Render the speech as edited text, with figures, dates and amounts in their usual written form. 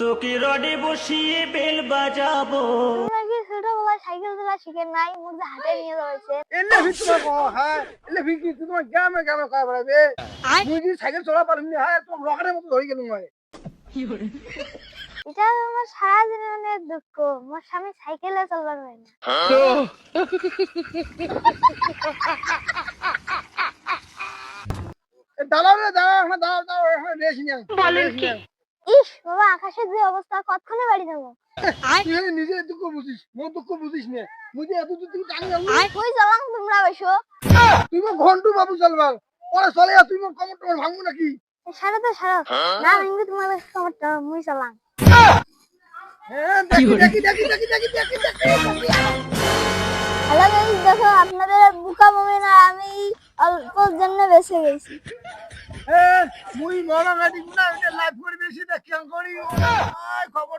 তোকে রডে বসিয়ে বেল বাজাবো। নাকি ছোটবেলায় সাইকেল চালা শিখে নাই, মুখ হাতে নিয়ে রয়েছে। এলে ভিতরে তোমার হ্যাঁ এলে ভিতরে তোমার গ্রামে গ্রামে কয় বেড়াবে মুই যদি সাইকেল চলা পারিনি হ্যাঁ তোমার রকেটের মতো ধরে গেলুম হয়। এটা আমার সারা জীবনের দুঃখ, আমার স্বামী সাইকেলে চালানো হয় না। দাঁড়াও রে দাঁড়াও হ্যাঁ দাঁড়াও দাঁড়াও হ্যাঁ রেস নিয়ে বলেন কি? ইস বাবা, আকাশের যে অবস্থা, কতক্ষণে বাড়ি যাবো? তুই নিজে দুঃখ বুঝিস মোর দুঃখ বুঝিস নে মুই যে এত দূর থেকে টানি যাবো কই চালাং তোমরা বসো? তুই মো ঘন্টু বাবু চলবার পরে চলে তুই মো কমর টমর ভাঙবো নাকি? সারা তো সারা না ভাঙবি, তোমার কমরটা মুই চালাং। হ্যাঁ দেখি দেখি দেখি দেখি দেখি দেখি দেখি হ্যালো গাইস, দেখো আপনাদের বুকা মমি না, আমি অল্পর জন্য বেঁচে গেছি। হ্যাঁ মুই বড় গাড়ি না লাইফ করে বেশি দেখি করি খবর